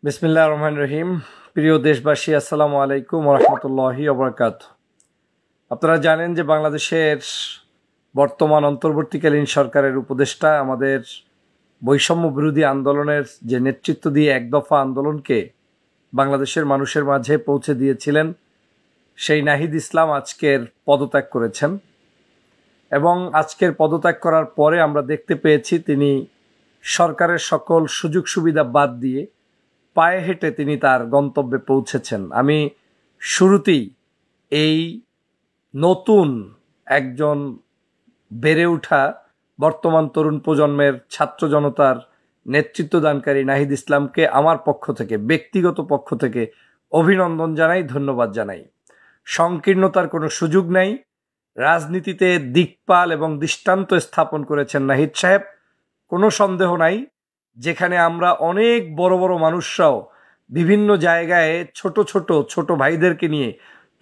বিসমিল্লাহির রহমানির রহিম। প্রিয় দেশবাসী, আসসালামু আলাইকুম ওয়া রাহমাতুল্লাহি ওয়া বারাকাতুহু। আপনারা জানেন যে বাংলাদেশের বর্তমান অন্তর্বর্তীকালীন সরকারের উপদেষ্টা আমাদের বৈষম্য বিরোধী আন্দোলনের যে নেতৃত্ব দিয়ে এক দফা আন্দোলনকে বাংলাদেশের মানুষের মাঝে পৌঁছে দিয়েছিলেন, সেই নাহিদ ইসলাম আজকের পদত্যাগ করেছেন এবং আজকের পদত্যাগ করার পরে আমরা দেখতে পেয়েছি তিনি সরকারের সকল সুযোগ সুবিধা বাদ দিয়ে পায়ে হেঁটে তিনি তার গন্তব্যে পৌঁছেছেন। আমি শুরুতেই এই নতুন একজন বেড়ে ওঠা বর্তমান তরুণ প্রজন্মের ছাত্র জনতার নেতৃত্বদানকারী নাহিদ ইসলামকে আমার পক্ষ থেকে, ব্যক্তিগত পক্ষ থেকে অভিনন্দন জানাই, ধন্যবাদ জানাই। সংকীর্ণতার কোনো সুযোগ নাই। রাজনীতিতে দিকপাল এবং দৃষ্টান্ত স্থাপন করেছেন নাহিদ সাহেব, কোনো সন্দেহ নাই। যেখানে আমরা অনেক বড় বড় মানুষরাও বিভিন্ন জায়গায় ছোট ভাইদেরকে নিয়ে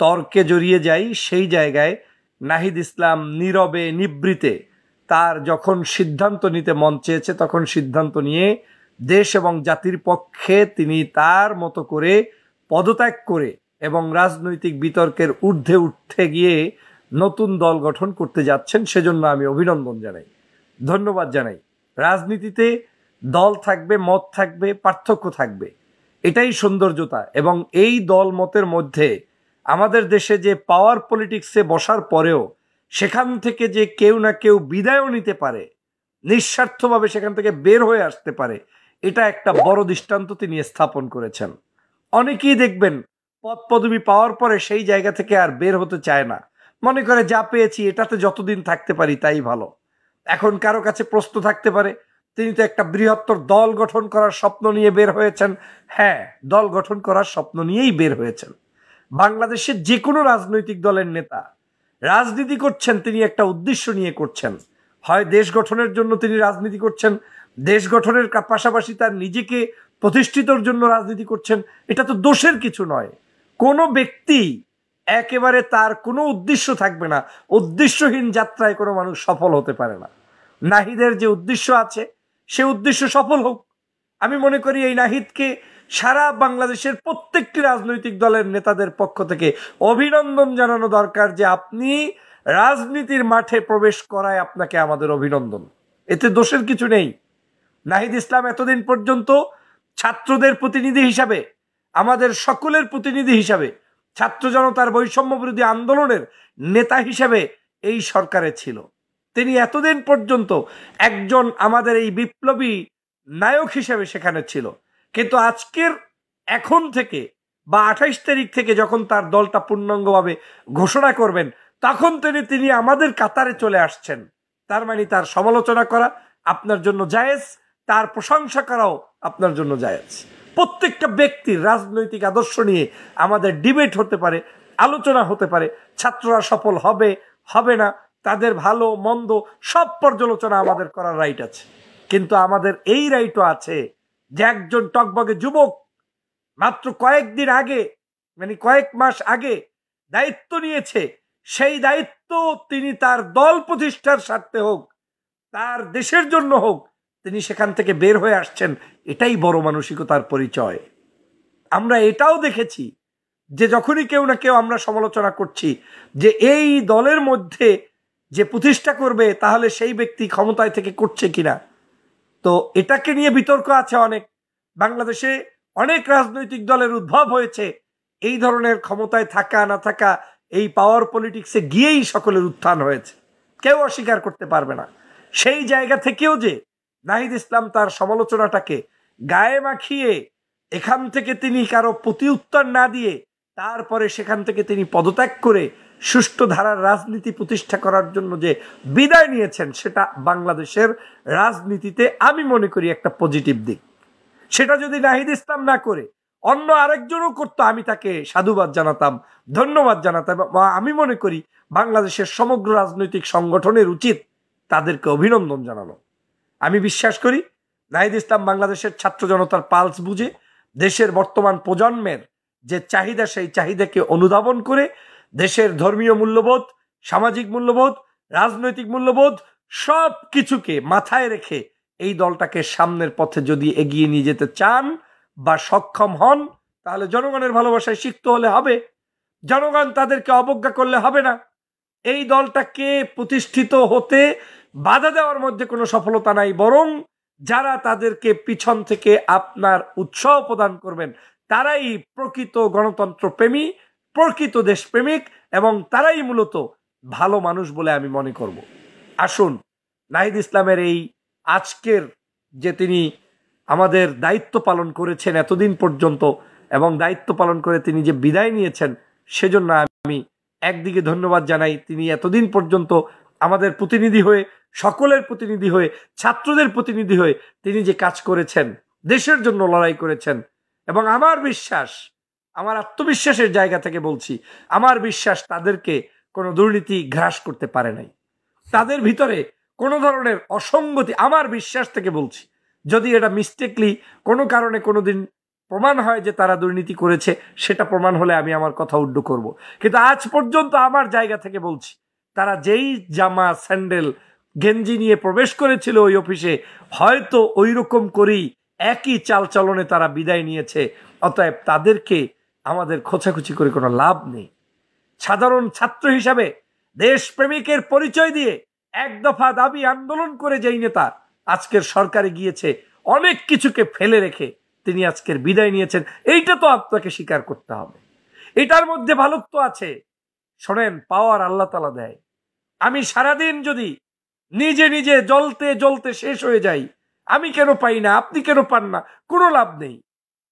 তর্কে জড়িয়ে যাই, সেই জায়গায় নাহিদ ইসলাম নীরবে নিবৃতে তার যখন সিদ্ধান্ত নিতে মন চেয়েছে তখন সিদ্ধান্ত নিয়ে দেশ এবং জাতির পক্ষে তিনি তার মতো করে পদত্যাগ করে এবং রাজনৈতিক বিতর্কের ঊর্ধ্বে উঠতে গিয়ে নতুন দল গঠন করতে যাচ্ছেন। সেজন্য আমি অভিনন্দন জানাই, ধন্যবাদ জানাই। রাজনীতিতে দল থাকবে, মত থাকবে, পার্থক্য থাকবে, এটাই সৌন্দর্যতা। এবং এই দল মতের মধ্যে আমাদের দেশে যে পাওয়ার পলিটিক্সে বসার পরেও সেখান থেকে যে কেউ না কেউ বিদায়ও নিতে পারে, নিঃস্বার্থভাবে সেখান থেকে বের হয়ে আসতে পারে, এটা একটা বড় দৃষ্টান্ত তিনি স্থাপন করেছেন। অনেকেই দেখবেন পদ পদবি পাওয়ার পরে সেই জায়গা থেকে আর বের হতে চায় না, মনে করে যা পেয়েছি এটাতে যতদিন থাকতে পারি তাই ভালো। এখন কারো কাছে প্রশ্ন থাকতে পারে, তিনি তো একটা বৃহত্তর দল গঠন করার স্বপ্ন নিয়ে বের হয়েছেন। হ্যাঁ, দল গঠন করার স্বপ্ন নিয়েই বের হয়েছেন। বাংলাদেশের যে কোনো রাজনৈতিক দলের নেতা রাজনীতি করছেন, তিনি একটা উদ্দেশ্য নিয়ে করছেন। হয় দেশ গঠনের জন্য তিনি রাজনীতি করছেন, দেশ গঠনের পাশাপাশি তার নিজেকে প্রতিষ্ঠিতর জন্য রাজনীতি করছেন। এটা তো দোষের কিছু নয়। কোনো ব্যক্তি একেবারে তার কোনো উদ্দেশ্য থাকবে না, উদ্দেশ্যহীন যাত্রায় কোনো মানুষ সফল হতে পারে না। নাহিদের যে উদ্দেশ্য আছে সে উদ্দেশ্য সফল হোক। আমি মনে করি এই নাহিদকে সারা বাংলাদেশের প্রত্যেকটি রাজনৈতিক দলের নেতাদের পক্ষ থেকে অভিনন্দন জানানো দরকার যে আপনি রাজনীতির মাঠে প্রবেশ করায় আপনাকে আমাদের অভিনন্দন। এতে দোষের কিছু নেই। নাহিদ ইসলাম এতদিন পর্যন্ত ছাত্রদের প্রতিনিধি হিসাবে, আমাদের সকলের প্রতিনিধি হিসাবে, ছাত্র জনতার বৈষম্য বিরোধী আন্দোলনের নেতা হিসাবে এই সরকারে ছিল। তিনি এতদিন পর্যন্ত একজন আমাদের এই বিপ্লবী নায়ক হিসেবে সেখানে ছিল। কিন্তু আজকের এখন থেকে বা 28 তারিখ থেকে যখন তার দলটা পূর্ণাঙ্গভাবে ঘোষণা করবেন, তখন তিনি আমাদের কাতারে চলে আসছেন। তার মানে তার সমালোচনা করা আপনার জন্য জায়েজ, তার প্রশংসা করাও আপনার জন্য জায়েজ। প্রত্যেকটা ব্যক্তির রাজনৈতিক আদর্শ নিয়ে আমাদের ডিবেট হতে পারে, আলোচনা হতে পারে। ছাত্ররা সফল হবে হবে না, তাদের ভালো মন্দ সব পর্যালোচনা আমাদের করার রাইট আছে। কিন্তু আমাদের এই রাইটও আছে যে একজন টকবগে যুবক মাত্র কয়েকদিন আগে, মানে কয়েক মাস আগে দায়িত্ব নিয়েছে, সেই দায়িত্ব তিনি তার দল প্রতিষ্ঠার স্বার্থে হোক, তার দেশের জন্য হোক, তিনি সেখান থেকে বের হয়ে আসছেন। এটাই বড় মানসিকতার পরিচয়। আমরা এটাও দেখেছি যে যখনই কেউ না কেউ আমরা সমালোচনা করছি যে এই দলের মধ্যে যে প্রতিষ্ঠা করবে তাহলে সেই ব্যক্তি ক্ষমতায় থেকে করছে কিনা, তো এটাকে নিয়ে বিতর্ক আছে অনেক। বাংলাদেশে অনেক রাজনৈতিক দলের উদ্ভব হয়েছে এই ধরনের ক্ষমতায় থাকা না থাকা, এই পাওয়ার পলিটিক্সে গিয়েই সকলের উত্থান হয়েছে, কেউ অস্বীকার করতে পারবে না। সেই জায়গা থেকেও যে নাহিদ ইসলাম তার সমালোচনাটাকে গায়ে মাখিয়ে এখান থেকে তিনি কারো প্রতি উত্তর না দিয়ে তারপরে সেখান থেকে তিনি পদত্যাগ করে সুষ্ঠু ধারার রাজনীতি প্রতিষ্ঠা করার জন্য যে বিদায় নিয়েছেন, সেটা বাংলাদেশের রাজনীতিতে আমি মনে করি একটা পজিটিভ দিক। সেটা যদি নাহিদ ইসলাম না করে অন্য আরেকজনও করতো, আমি তাকে সাধুবাদ জানাতাম, ধন্যবাদ জানাতাম। আমি মনে করি বাংলাদেশের সমগ্র রাজনৈতিক সংগঠনের উচিত তাদেরকে অভিনন্দন জানানো। আমি বিশ্বাস করি নাহিদ ইসলাম বাংলাদেশের ছাত্র জনতার পালস বুঝে দেশের বর্তমান প্রজন্মের যে চাহিদা, সেই চাহিদাকে অনুধাবন করে দেশের ধর্মীয় মূল্যবোধ, সামাজিক মূল্যবোধ, রাজনৈতিক মূল্যবোধ সব কিছুকে মাথায় রেখে এই দলটাকে সামনের পথে যদি এগিয়ে নিয়ে যেতে চান, বা সক্ষম হন, তাহলে জনগণের ভালোবাসায় শিখতে হলে হবে। জনগণ তাদেরকে অবজ্ঞা করলে হবে না। এই দলটাকে প্রতিষ্ঠিত হতে বাধা দেওয়ার মধ্যে কোনো সফলতা নাই, বরং যারা তাদেরকে পিছন থেকে আপনার উৎসাহ প্রদান করবেন তারাই প্রকৃত গণতন্ত্র প্রেমী, প্রকৃত দেশপ্রেমিক, এবং তারাই মূলত ভালো মানুষ বলে আমি মনে করব। আসুন, নাহিদ ইসলামের এই আজকের যে তিনি আমাদের দায়িত্ব পালন করেছেন এতদিন পর্যন্ত, এবং দায়িত্ব পালন করে তিনি যে বিদায় নিয়েছেন, সেজন্য আমি একদিকে ধন্যবাদ জানাই। তিনি এতদিন পর্যন্ত আমাদের প্রতিনিধি হয়ে, সকলের প্রতিনিধি হয়ে, ছাত্রদের প্রতিনিধি হয়ে তিনি যে কাজ করেছেন, দেশের জন্য লড়াই করেছেন, এবং আমার বিশ্বাস, আমার আত্মবিশ্বাসের জায়গা থেকে বলছি, আমার বিশ্বাস তাদেরকে কোনো দুর্নীতি গ্রাস করতে পারে নাই। তাদের ভিতরে কোনো ধরনের অসঙ্গতি, আমার বিশ্বাস থেকে বলছি, যদি এটা মিস্টেকলি কোনো কারণে কোনোদিন প্রমাণ হয় যে তারা দুর্নীতি করেছে, সেটা প্রমাণ হলে আমি আমার কথা উড্ড করব। কিন্তু আজ পর্যন্ত আমার জায়গা থেকে বলছি, তারা যেই জামা, স্যান্ডেল, গেঞ্জি নিয়ে প্রবেশ করেছিল ওই অফিসে, হয়তো ওই রকম করেই একই চালচলনে তারা বিদায় নিয়েছে। অতএব তাদেরকে আমাদের খোঁচাখুচি করে কোনো লাভ নেই। সাধারণ ছাত্র হিসাবে দেশপ্রেমিকের পরিচয় দিয়ে এক দফা দাবি আন্দোলন করে যেই নেতা আজকের সরকারে গিয়েছে, অনেক কিছুকে ফেলে রেখে তিনি আজকের বিদায় নিয়েছেন, এইটা তো আপনাকে স্বীকার করতে হবে। এটার মধ্যে ভালোত্ব আছে। শোনেন, পাওয়ার আল্লাহ তাআলা দেয়। আমি সারাদিন যদি নিজে নিজে জ্বলতে জ্বলতে শেষ হয়ে যাই, আমি কেন পাই না, আপনি কেন পান না, কোনো লাভ নেই।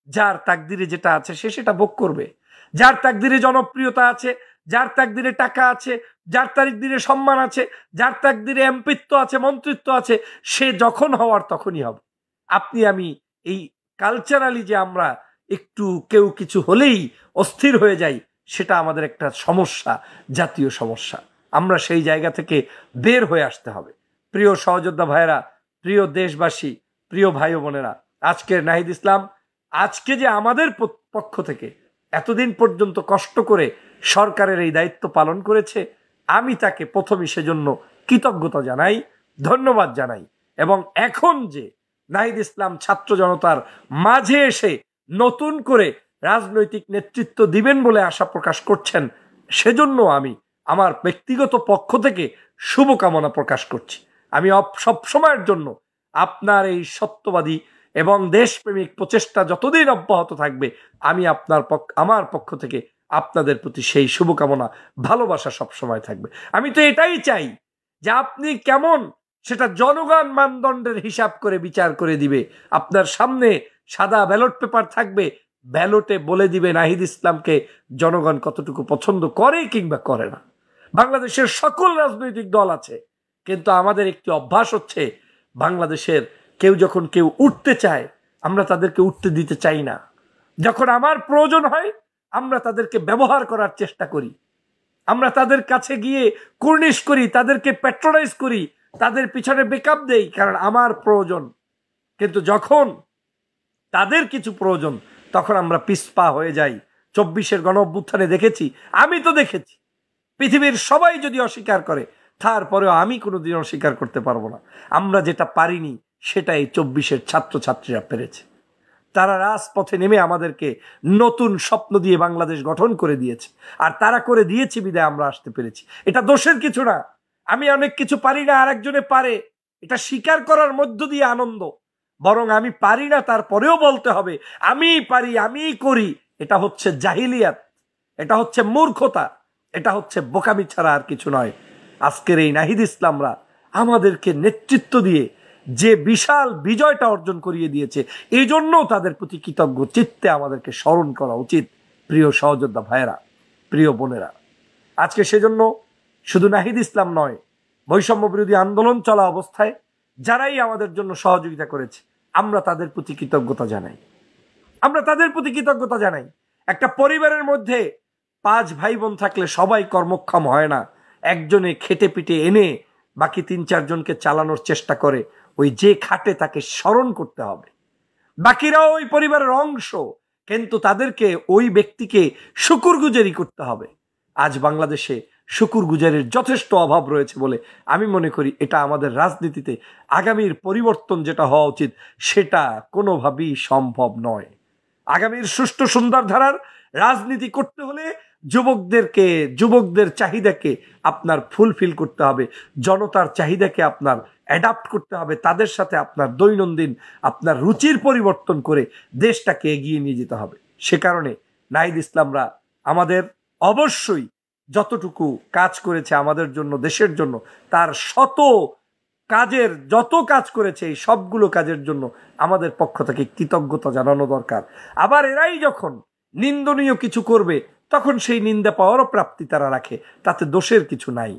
যার তাকদিরে যেটা আছে সে সেটা ভোগ করবে। যার তাকদিরে জনপ্রিয়তা আছে, যার তাকদিরে টাকা আছে, যার তাকদিরে সম্মান আছে, যার তাকদিরে এমপিত্ব আছে, মন্ত্রিত্ব আছে, সে যখন হওয়ার তখনই হবে। আপনি আমি এই কালচারালি যে আমরা একটু কেউ কিছু হলেই অস্থির হয়ে যাই, সেটা আমাদের একটা সমস্যা, জাতীয় সমস্যা। আমরা সেই জায়গা থেকে বের হয়ে আসতে হবে। প্রিয় সহযোদ্ধা ভাইয়েরা, প্রিয় দেশবাসী, প্রিয় ভাই বোনেরা, আজকের নাহিদ ইসলাম আজকে যে আমাদের পক্ষ থেকে এতদিন পর্যন্ত কষ্ট করে সরকারের এই দায়িত্ব পালন করেছে, আমি তাকে প্রথমে সেজন্য কৃতজ্ঞতা জানাই, ধন্যবাদ জানাই। এবং এখন যে নাহিদ ইসলাম ছাত্র জনতার মাঝে এসে নতুন করে রাজনৈতিক নেতৃত্ব দিবেন বলে আশা প্রকাশ করছেন, সেজন্য আমি আমার ব্যক্তিগত পক্ষ থেকে শুভকামনা প্রকাশ করছি। আমি সবসময়ের জন্য আপনার এই সত্যবাদী এবং দেশপ্রেমিক প্রচেষ্টা যতদিন অব্যাহত থাকবে, আমি আমার পক্ষ থেকে আপনাদের প্রতি সেই শুভকামনা, ভালোবাসা সবসময় থাকবে। আমি তো এটাই চাই যে আপনি কেমন, সেটা জনগণ মানদণ্ডের হিসাব করে বিচার করে দিবে। আপনার সামনে সাদা ব্যালট পেপার থাকবে, ব্যালটে বলে দিবে নাহিদ ইসলামকে জনগণ কতটুকু পছন্দ করে কিংবা করে না। বাংলাদেশের সকল রাজনৈতিক দল আছে, কিন্তু আমাদের একটি অভ্যাস হচ্ছে, বাংলাদেশের যখন কেউ উঠতে চায়, আমরা তাদেরকে উঠতে দিতে চাই না। যখন আমার প্রয়োজন হয়, আমরা তাদেরকে ব্যবহার করার চেষ্টা করি, আমরা তাদের কাছে গিয়ে কুর্নিশ করি, তাদেরকে প্যাট্রোনাইজ করি, তাদের পিছনে বেকআপ দেই, কারণ আমার প্রয়োজন। কিন্তু যখন তাদের কিছু প্রয়োজন, তখন আমরা পিছপা হয়ে যাই। 24-এর গণ অভ্যুত্থানে দেখেছি, আমি তো দেখেছি। পৃথিবীর সবাই যদি অস্বীকার করে, তারপরেও আমি কোনোদিন অস্বীকার করতে পারবো না, আমরা যেটা পারিনি সেটাই 24-এর ছাত্রছাত্রীরা পেরেছে। তারা রাজপথে নেমে আমাদেরকে নতুন স্বপ্ন দিয়ে বাংলাদেশ গঠন করে দিয়েছে, আর তারা করে দিয়েছে বিদায় আমরা আসতে পেরেছি। এটা দোষের কিছু না। আমি অনেক কিছু পারি না, আরেকজনে পারে, এটা স্বীকার করার মধ্য দিয়ে আনন্দ। বরং আমি পারি না, তারপরেও বলতে হবে আমি পারি, আমি করি। এটা হচ্ছে জাহিলিয়াত, এটা হচ্ছে মূর্খতা, এটা হচ্ছে বোকামি ছাড়া আর কিছু নয়। আজকের এই নাহিদ ইসলামরা আমাদেরকে নেতৃত্ব দিয়ে যে বিশাল বিজয়টা অর্জন করিয়ে দিয়েছে, এই জন্য তাদের প্রতি কৃতজ্ঞ চিত্তে আমাদেরকে স্মরণ করা উচিত। প্রিয় সহযোদ্ধা ভাইয়েরা, প্রিয় বোনেরা, আজকে সেজন্য শুধু নাহিদ ইসলাম নয়, বৈষম্য বিরোধী আন্দোলন চলা অবস্থায় যারাই আমাদের জন্য সহযোগিতা করেছে, আমরা তাদের প্রতি কৃতজ্ঞতা জানাই। আমরা তাদের প্রতি কৃতজ্ঞতা জানাই। একটা পরিবারের মধ্যে 5 ভাই বোন থাকলে সবাই কর্মক্ষম হয় না। একজনে খেটে পিটে এনে বাকি 3-4 জনকে চালানোর চেষ্টা করে, ওই যে খাটে তাকে স্মরণ করতে হবে। বাকিরাও ওই পরিবারের অংশ, কিন্তু তাদেরকে, ওই ব্যক্তিকে শুকরগুজারি করতে হবে। আজ বাংলাদেশে শুকরগুজারির যথেষ্ট অভাব রয়েছে বলে আমি মনে করি এটা আমাদের রাজনীতিতে আগামীর পরিবর্তন যেটা হওয়া উচিত, সেটা কোনোভাবেই সম্ভব নয়। আগামীর সুষ্ঠু সুন্দর ধারার রাজনীতি করতে হলে যুবকদের চাহিদাকে আপনার ফুলফিল করতে হবে, জনতার চাহিদাকে আপনার অ্যাডাপ্ট করতে হবে, তাদের সাথে আপনার দৈনন্দিন আপনার রুচির পরিবর্তন করে দেশটাকে এগিয়ে নিয়ে যেতে হবে। সে কারণে নাহিদ ইসলামরা আমাদের অবশ্যই যতটুকু কাজ করেছে আমাদের জন্য, দেশের জন্য, তার যত কাজ করেছে এই সবগুলো কাজের জন্য আমাদের পক্ষ থেকে কৃতজ্ঞতা জানানো দরকার। আবার এরাই যখন নিন্দনীয় কিছু করবে তখন সেই নিন্দা পাওয়ারও প্রাপ্তি তারা রাখে, তাতে দোষের কিছু নাই।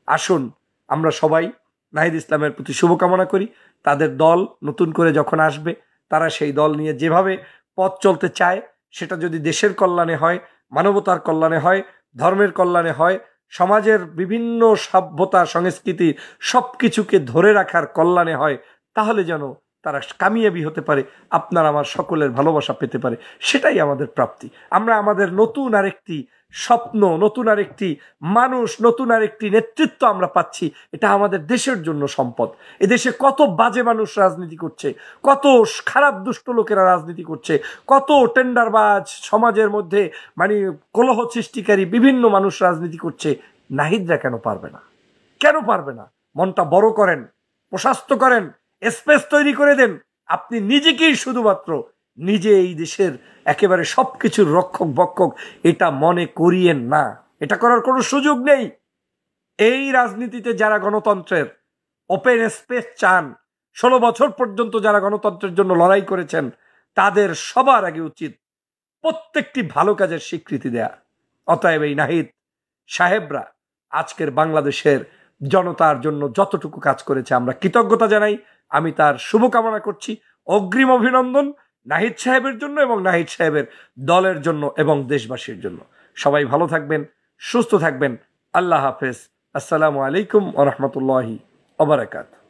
আসুন আমরা সবাই নাহিদ ইসলামের প্রতি শুভকামনা করি। তাদের দল নতুন করে যখন আসবে, তারা সেই দল নিয়ে যেভাবে পথ চলতে চায়, সেটা যদি দেশের কল্যাণে হয়, মানবতার কল্যাণে হয়, ধর্মের কল্যাণে হয়, সমাজের বিভিন্ন সভ্যতা সংস্কৃতি সবকিছুকে ধরে রাখার কল্যাণে হয়, তাহলে যেন তারা কামিয়াবি হতে পারে, আপনার আমার সকলের ভালোবাসা পেতে পারে, সেটাই আমাদের প্রাপ্তি। আমরা আমাদের নতুন আরেকটি স্বপ্ন, নতুন আরেকটি মানুষ, নতুন আরেকটি নেতৃত্ব আমরা পাচ্ছি, এটা আমাদের দেশের জন্য সম্পদ। এদেশে কত বাজে মানুষ রাজনীতি করছে, কত খারাপ দুষ্ট লোকেরা রাজনীতি করছে, কত টেন্ডারবাজ সমাজের মধ্যে কলহ সৃষ্টিকারী বিভিন্ন মানুষ রাজনীতি করছে। নাহিদরা কেন পারবে না? কেন পারবে না? মনটা বড় করেন, প্রশস্ত করেন, স্পেস তৈরি করে দেন। আপনি নিজেকেই শুধুমাত্র নিজে এই দেশের একেবারে সবকিছুর রক্ষক বক্ষক এটা মনে করিয়েন না, এটা করার কোনো সুযোগ নেই। এই রাজনীতিতে যারা গণতন্ত্রের ওপেন স্পেস চান, 16 বছর পর্যন্ত যারা গণতন্ত্রের জন্য লড়াই করেছেন, তাদের সবার আগে উচিত প্রত্যেকটি ভালো কাজের স্বীকৃতি দেয়া। অতএব এই নাহিদ সাহেবরা আজকের বাংলাদেশের জনতার জন্য যতটুকু কাজ করেছে আমরা কৃতজ্ঞতা জানাই। আমি তার শুভকামনা করছি। অগ্রিম অভিনন্দন নাহিদ সাহেবের জন্য এবং নাহিদ সাহেবের দলের জন্য এবং দেশবাসীর জন্য। সবাই ভালো থাকবেন, সুস্থ থাকবেন। আল্লাহ হাফেজ। আসসালামু আলাইকুম ওয়া রাহমাতুল্লাহি ওয়া বারাকাতুহু।